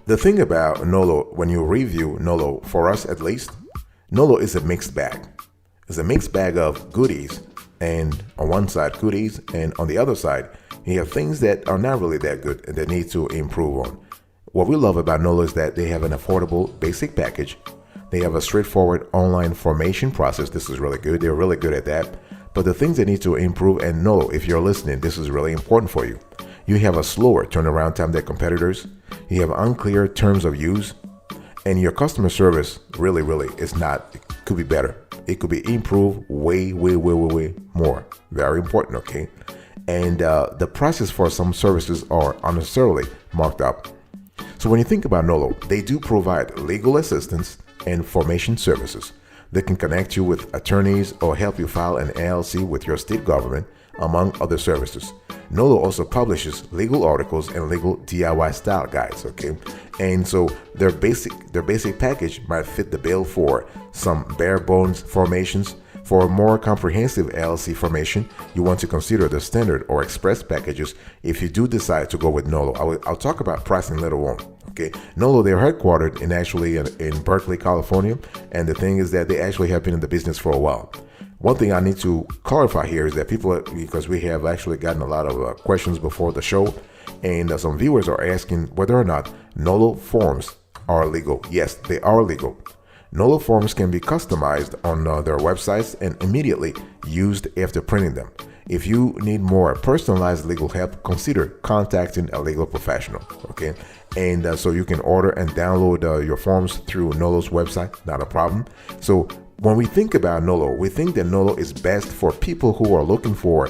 The thing about Nolo, when you review Nolo, for us at least, Nolo is a mixed bag. It's a mixed bag of goodies, and on one side goodies, and on the other side you have things that are not really that good and that need to improve on. What we love about Nolo is that they have an affordable basic package. They have a straightforward online formation process. This is really good. They're really good at that. But the things that need to improve, and Nolo, if you're listening, this is really important for you. You have a slower turnaround time than competitors. You have unclear terms of use, and your customer service really is not. It could be better. It could be improved way more. Very important, okay? And the prices for some services are unnecessarily marked up. So when you think about Nolo, they do provide legal assistance and formation services. They can connect you with attorneys or help you file an LLC with your state government, among other services. Nolo also publishes legal articles and legal DIY style guides, okay? And so their basic package might fit the bill for some bare bones formations. For a more comprehensive LLC formation, you want to consider the standard or express packages if you do decide to go with Nolo. I'll talk about pricing later on. Okay, Nolo, they're headquartered in Berkeley, California, and the thing is that they actually have been in the business for a while. One thing I need to clarify here is that because we have actually gotten a lot of questions before the show, and some viewers are asking whether or not Nolo forms are legal. Yes, they are legal. Nolo forms can be customized on their websites and immediately used after printing them. If you need more personalized legal help, consider contacting a legal professional, okay? And so you can order and download your forms through Nolo's website, not a problem. So when we think about Nolo, we think that Nolo is best for people who are looking for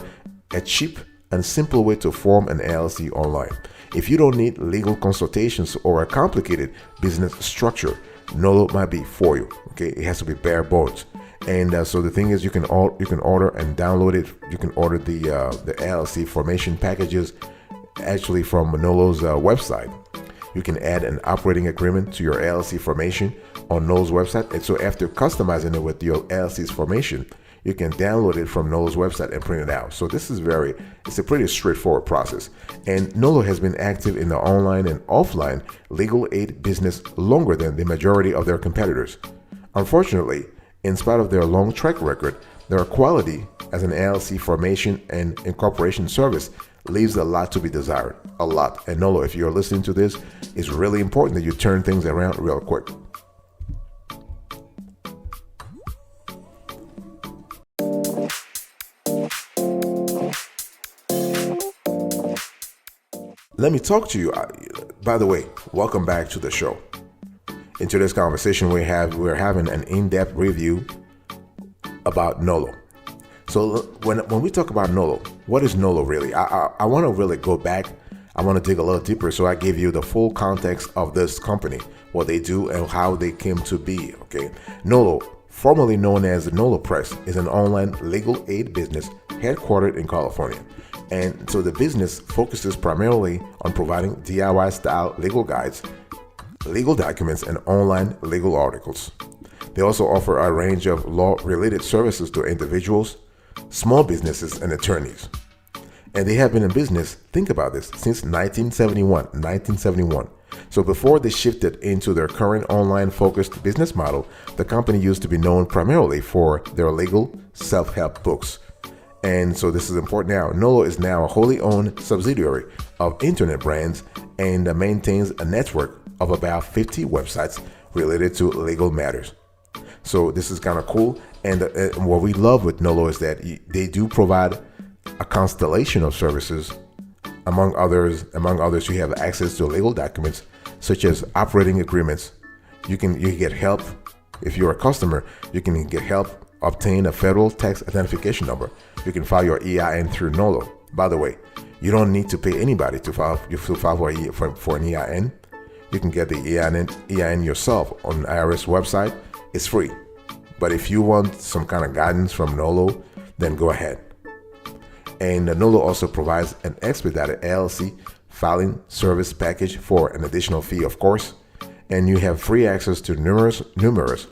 a cheap and simple way to form an LLC online. If you don't need legal consultations or a complicated business structure, Nolo might be for you, okay? It has to be bare bones. And so the thing is, you can order and download it. You can order the LLC formation packages actually from Nolo's website. You can add an operating agreement to your LLC formation on Nolo's website. And so after customizing it with your LLC's formation, you can download it from Nolo's website and print it out. So this is it's a pretty straightforward process. And Nolo has been active in the online and offline legal aid business longer than the majority of their competitors. Unfortunately, in spite of their long track record, their quality as an LLC formation and incorporation service leaves a lot to be desired, a lot. And Nolo, if you're listening to this, it's really important that you turn things around real quick. Let me talk to you. By the way, welcome back to the show. In today's conversation, we're having an in-depth review about Nolo. So when we talk about Nolo, what is Nolo really? I want to really go back. I want to dig a little deeper, so I give you the full context of this company, what they do, and how they came to be. Okay, Nolo, formerly known as Nolo Press, is an online legal aid business headquartered in California. And so the business focuses primarily on providing DIY style legal guides, legal documents, and online legal articles. They also offer a range of law-related services to individuals, small businesses, and attorneys. And they have been in business, think about this, since 1971. So before they shifted into their current online-focused business model, the company used to be known primarily for their legal self-help books. And so this is important now. Nolo is now a wholly owned subsidiary of Internet Brands and maintains a network of about 50 websites related to legal matters. So this is kind of cool. And what we love with Nolo is that they do provide a constellation of services. Among others, you have access to legal documents such as operating agreements. You get help. If you're a customer, you can get help obtain a federal tax identification number. You can file your EIN through Nolo. By the way, you don't need to pay anybody to file for an EIN. You can get the EIN yourself on the IRS website. It's free. But if you want some kind of guidance from Nolo, then go ahead. And Nolo also provides an expedited LLC filing service package for an additional fee, of course. And you have free access to numerous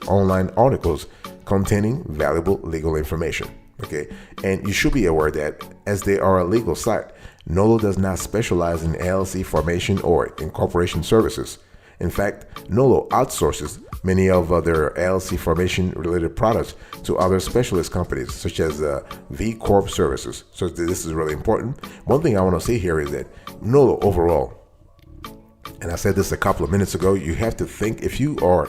online articles containing valuable legal information. Okay, and you should be aware that as they are a legal site, Nolo does not specialize in LLC formation or incorporation services. In fact, Nolo outsources many of their LLC formation related products to other specialist companies such as V Corp services. So this is really important. One thing I want to say here is that Nolo overall, and I said this a couple of minutes ago, you have to think if you are,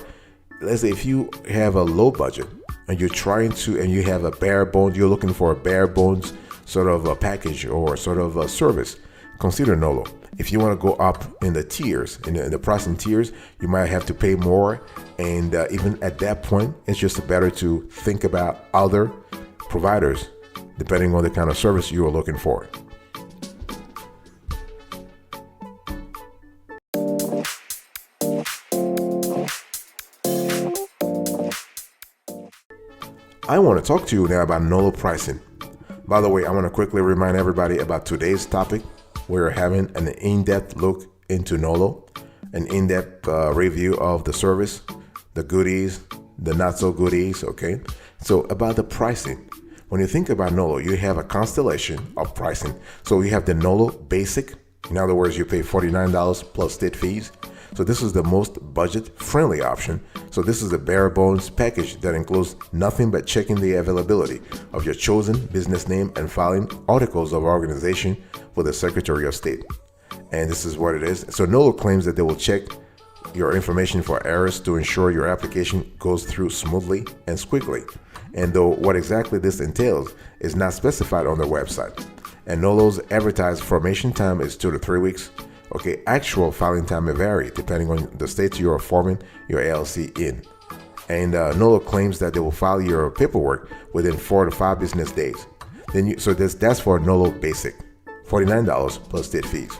let's say if you have a low budget and you're trying to, and you have a bare bones, you're looking for a bare bones sort of a package or sort of a service, consider Nolo. If you want to go up in the tiers, in the pricing tiers, you might have to pay more. And even at that point, it's just better to think about other providers depending on the kind of service you are looking for. I want to talk to you now about Nolo pricing. By the way, I want to quickly remind everybody about today's topic. We're having an in-depth look into Nolo, an in-depth review of the service, the goodies, the not so goodies, okay? So about the pricing, when you think about Nolo, you have a constellation of pricing. So you have the Nolo Basic. In other words, you pay $49 plus state fees. So this is the most budget-friendly option. So this is the bare bones package that includes nothing but checking the availability of your chosen business name and filing articles of organization with the Secretary of State. And this is what it is. So Nolo claims that they will check your information for errors to ensure your application goes through smoothly and quickly. And though what exactly this entails is not specified on their website. And Nolo's advertised formation time is 2 to 3 weeks. Okay, actual filing time may vary depending on the state you are forming your LLC in. And Nolo claims that they will file your paperwork within 4 to 5 business days. That's for Nolo Basic, $49 plus state fees.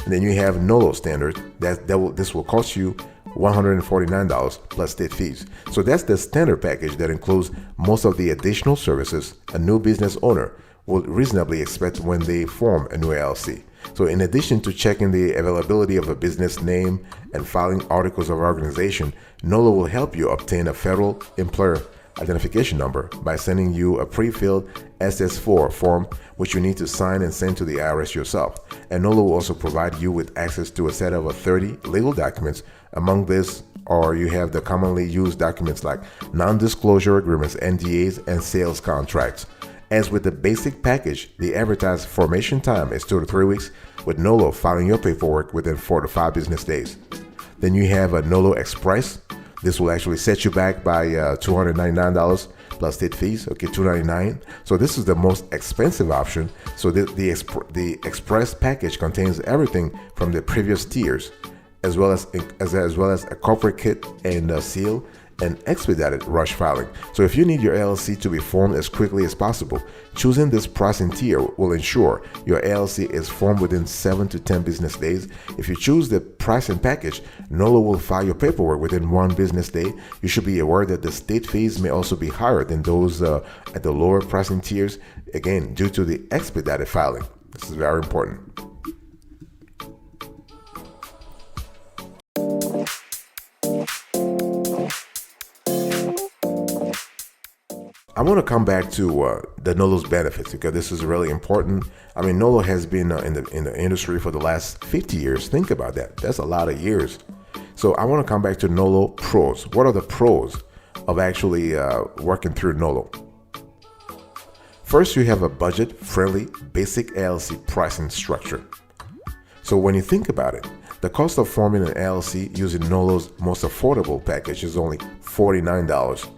And then you have Nolo Standard. This will cost you $149 plus state fees. So that's the standard package that includes most of the additional services a new business owner will reasonably expect when they form a new LLC. So in addition to checking the availability of a business name and filing articles of organization, Nolo will help you obtain a federal employer identification number by sending you a pre-filled SS4 form, which you need to sign and send to the IRS yourself. And Nolo will also provide you with access to a set of 30 legal documents. Among this, or you have the commonly used documents like non-disclosure agreements, NDAs, and sales contracts. As with the basic package, the advertised formation time is 2 to 3 weeks, with Nolo filing your paperwork within 4 to 5 business days. Then you have a Nolo Express. This will actually set you back by $299 plus state fees, okay, $299. So this is the most expensive option. So the Express package contains everything from the previous tiers, as well as a corporate kit and a seal and expedited rush filing. So if you need your LLC to be formed as quickly as possible, choosing this pricing tier will ensure your LLC is formed within 7 to 10 business days. If you choose the pricing package, Nolo will file your paperwork within 1 business day. You should be aware that the state fees may also be higher than those at the lower pricing tiers, again, due to the expedited filing. This is very important. I want to come back to the Nolo's benefits because this is really important. I mean, Nolo has been in the industry for the last 50 years. Think about that. That's a lot of years. So I want to come back to Nolo pros. What are the pros of actually working through Nolo? First, you have a budget-friendly basic LLC pricing structure. So when you think about it, the cost of forming an LLC using Nolo's most affordable package is only $49.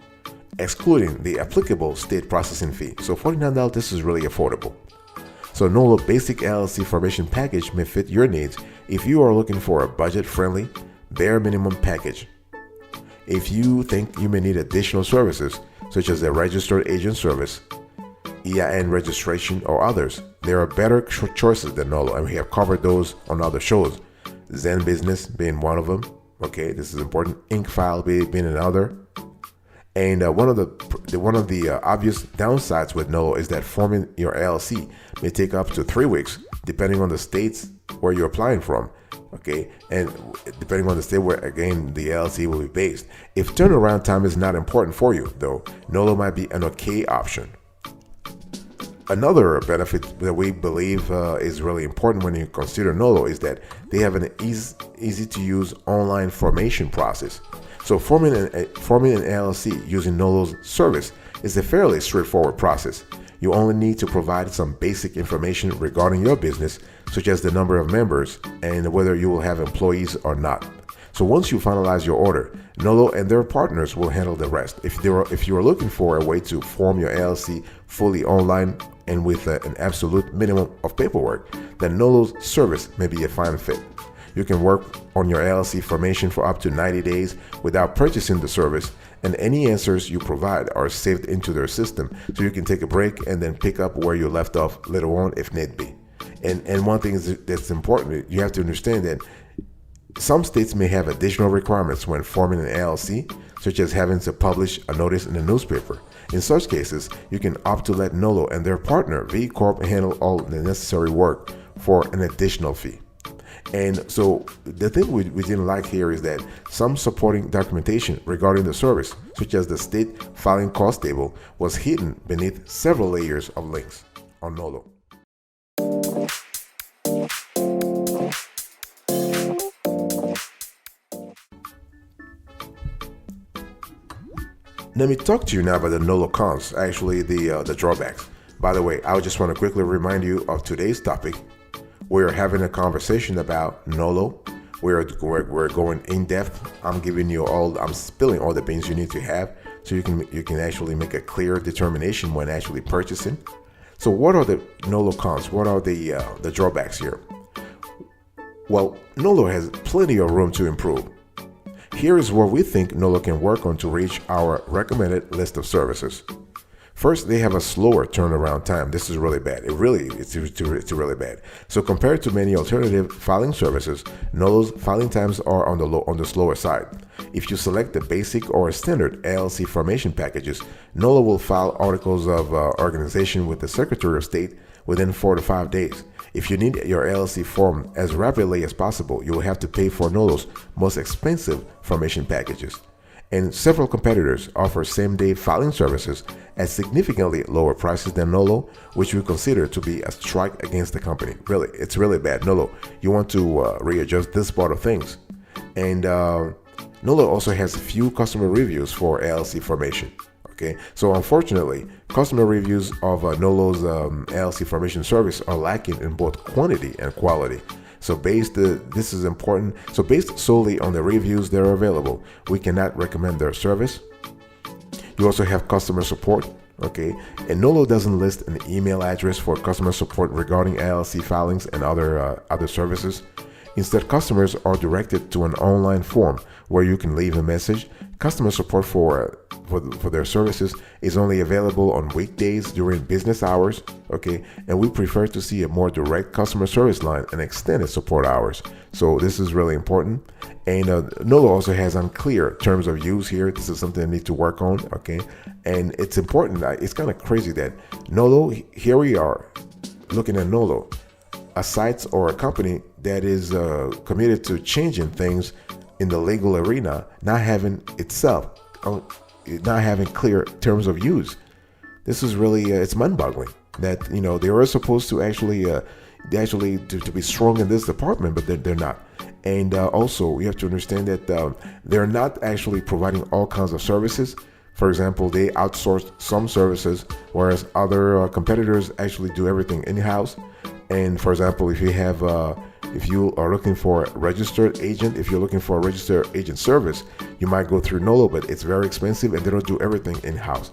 Excluding the applicable state processing fee. So $49, this is really affordable. So Nolo Basic LLC Formation Package may fit your needs if you are looking for a budget-friendly, bare minimum package. If you think you may need additional services, such as a registered agent service, EIN registration, or others, there are better choices than Nolo, and we have covered those on other shows. Zen Business being one of them. Okay, this is important. Ink File being another. And one of the obvious downsides with Nolo is that forming your LLC may take up to 3 weeks, depending on the states where you're applying from. Okay, and depending on the state where, again, the LLC will be based. If turnaround time is not important for you, though, Nolo might be an okay option. Another benefit that we believe is really important when you consider Nolo is that they have an easy to use online formation process. So forming an LLC using Nolo's service is a fairly straightforward process. You only need to provide some basic information regarding your business, such as the number of members and whether you will have employees or not. So once you finalize your order, Nolo and their partners will handle the rest. If you are looking for a way to form your LLC fully online and with an absolute minimum of paperwork, then Nolo's service may be a fine fit. You can work on your LLC formation for up to 90 days without purchasing the service, and any answers you provide are saved into their system, so you can take a break and then pick up where you left off later on if need be. And one thing that's important, you have to understand that some states may have additional requirements when forming an LLC, such as having to publish a notice in the newspaper. In such cases, you can opt to let Nolo and their partner V Corp handle all the necessary work for an additional fee. And so the thing we didn't like here is that some supporting documentation regarding the service, such as the state filing cost table, was hidden beneath several layers of links on Nolo. Let me talk to you now about the Nolo cons, actually the drawbacks. By the way, I just want to quickly remind you of today's topic. We're having a conversation about Nolo. We're going in depth. I'm spilling all the beans you need to have, so you can actually make a clear determination when actually purchasing. So what are the Nolo cons? What are the drawbacks here? Well, Nolo has plenty of room to improve. Here is what we think Nolo can work on to reach our recommended list of services. First, they have a slower turnaround time. This is really bad. It's really bad. So compared to many alternative filing services, Nolo's filing times are on the slower side. If you select the basic or standard LLC formation packages, Nolo will file articles of organization with the Secretary of State within 4 to 5 days. If you need your LLC formed as rapidly as possible, you will have to pay for Nolo's most expensive formation packages. And several competitors offer same-day filing services at significantly lower prices than Nolo, which we consider to be a strike against the company. Really, it's really bad. Nolo, you want to readjust this part of things. And Nolo also has few customer reviews for LLC formation. Okay, so unfortunately, customer reviews of Nolo's LLC formation service are lacking in both quantity and quality. So this is important. So based solely on the reviews that are available, we cannot recommend their service. You also have customer support. Okay, and Nolo doesn't list an email address for customer support regarding LLC filings and other services. Instead, customers are directed to an online form where you can leave a message. Customer support for their services is only available on weekdays during business hours, okay? And we prefer to see a more direct customer service line and extended support hours. So this is really important. And Nolo also has unclear terms of use here. This is something I need to work on, okay? And it's important. It's kind of crazy that Nolo, here we are looking at Nolo, a site or a company that is committed to changing things in the legal arena, not having clear terms of use. This is really it's mind-boggling that they were supposed to actually to be strong in this department, but they're not. And also you have to understand that they're not actually providing all kinds of services. For example, they outsource some services, whereas other competitors actually do everything in-house. And for example, if you are looking for a registered agent, if you're looking for a registered agent service, you might go through Nolo, but it's very expensive and they don't do everything in-house.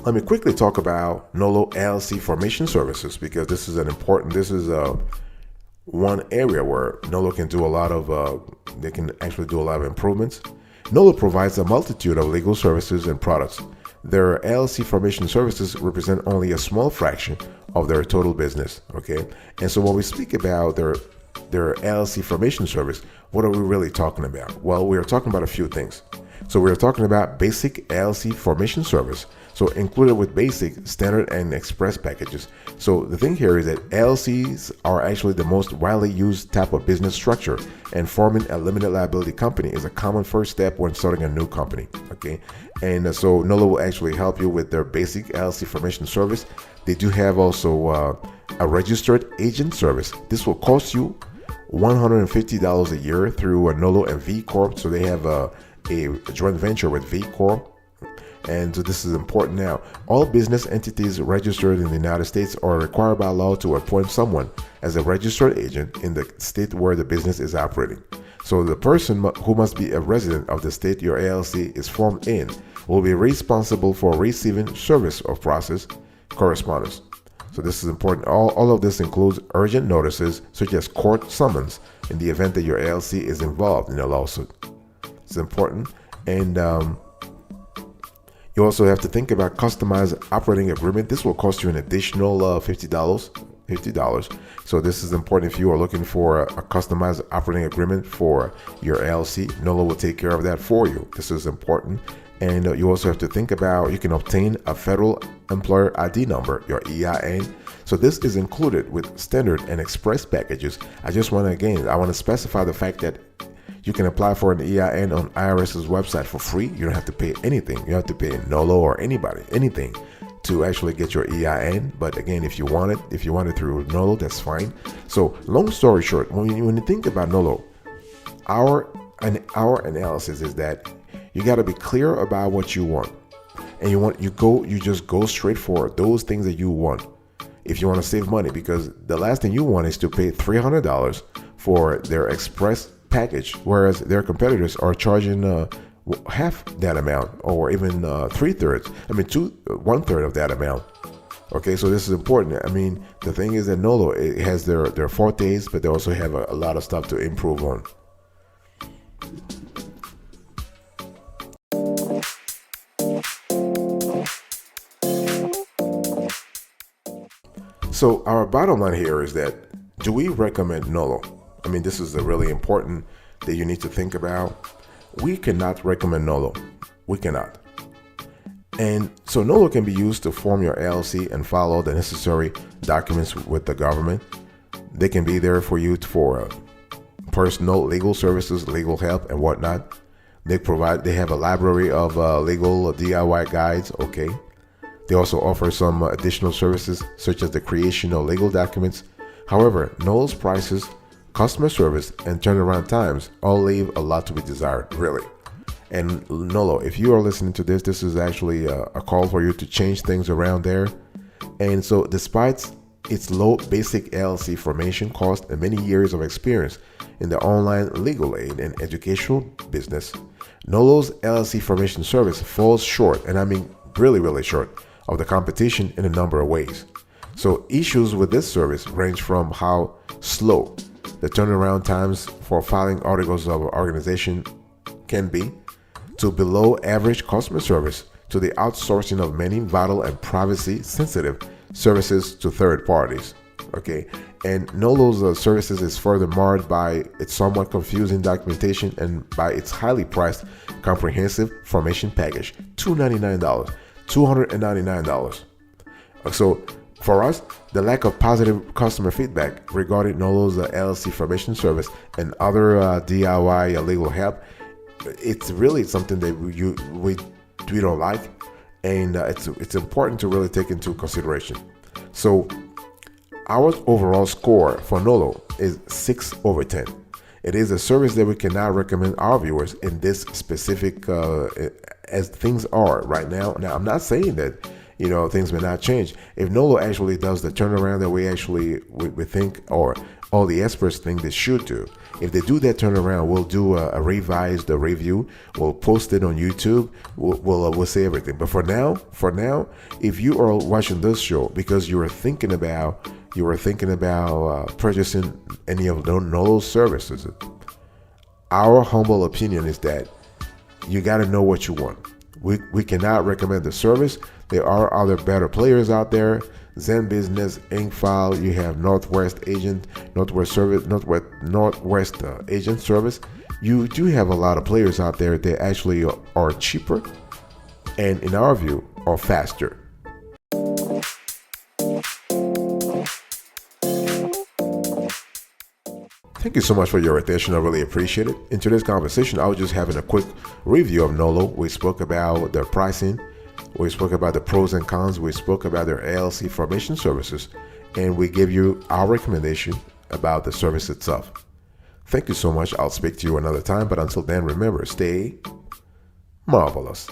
Let me quickly talk about Nolo LLC formation services, because this is one area where Nolo can do a lot of, they can actually do a lot of improvements. Nolo provides a multitude of legal services and products. Their LLC formation services represent only a small fraction of their total business, okay? And so when we speak about their LLC formation service, what are we really talking about? Well, we are talking about a few things. So we're talking about basic LLC formation service, So included with basic, standard, and express packages. So the thing here is that LLCs are actually the most widely used type of business structure, and forming a limited liability company is a common first step when starting a new company. Okay, and so Nolo will actually help you with their basic LLC formation service. They do have also a registered agent service. This will cost you $150 a year through a Nolo and V Corp. So they have a joint venture with V Corp. And so this is important now. All business entities registered in the United States are required by law to appoint someone as a registered agent in the state where the business is operating. So the person who must be a resident of the state your LLC is formed in will be responsible for receiving service of process correspondence. So this is important. All of this includes urgent notices such as court summons in the event that your LLC is involved in a lawsuit. It's important. And you also have to think about customized operating agreement. This will cost you an additional $50. So this is important if you are looking for a customized operating agreement for your LLC. Nolo will take care of that for you. This is important. And you also have to think about, you can obtain a federal employer ID number, your EIN. So this is included with standard and express packages. I want to specify the fact that you can apply for an EIN on IRS's website for free. You don't have to pay anything. You have to pay Nolo or anything to actually get your EIN. But again, if you want it through Nolo, that's fine. So long story short, when you think about Nolo, our analysis is that you got to be clear about what you want, and you just go straight for those things that you want. If you want to save money, because the last thing you want is to pay $300 for their express package, whereas their competitors are charging half that amount, or even 1/3 of that amount. Okay, so this is important. I mean, the thing is that Nolo, it has their fortes, but they also have a lot of stuff to improve on. So our bottom line here is that, do we recommend Nolo? I mean, this is a really important that you need to think about. We cannot recommend Nolo. We cannot. And so Nolo can be used to form your LLC and file all the necessary documents with the government. They can be there for you for personal legal services, legal help, and whatnot. They have a library of legal DIY guides. Okay. They also offer some additional services such as the creation of legal documents. However, Nolo's prices, customer service, and turnaround times all leave a lot to be desired, really. And Nolo, if you are listening to this, this is actually a call for you to change things around there. And so despite its low basic LLC formation cost and many years of experience in the online legal aid and educational business, Nolo's LLC formation service falls short, and I mean really, really short, of the competition in a number of ways. So issues with this service range from how slow the turnaround times for filing articles of organization can be, to below average customer service, to the outsourcing of many vital and privacy sensitive services to third parties. Okay, and Nolo's services is further marred by its somewhat confusing documentation and by its highly priced comprehensive formation package, $299. So for us, the lack of positive customer feedback regarding Nolo's LLC formation service and other DIY legal help, it's really something that we don't like, and it's important to really take into consideration. So our overall score for Nolo is 6/10. It is a service that we cannot recommend our viewers in this specific as things are right now. Now, I'm not saying that things may not change. If Nolo actually does the turnaround that we think, or all the experts think they should do, if they do that turnaround, we'll do a revised review. We'll post it on YouTube. We'll say everything. But for now, if you are watching this show because you were thinking about purchasing any of Nolo's services, our humble opinion is that you got to know what you want. We cannot recommend the service. There are other better players out there. Zen Business, Inkfile, you have Northwest Agent Service. You do have a lot of players out there that actually are cheaper. And in our view, or faster. Thank you so much for your attention. I really appreciate it. In today's conversation, I was just having a quick review of Nolo. We spoke about their pricing. We spoke about the pros and cons. We spoke about their LLC formation services. And we gave you our recommendation about the service itself. Thank you so much. I'll speak to you another time. But until then, remember, stay marvelous.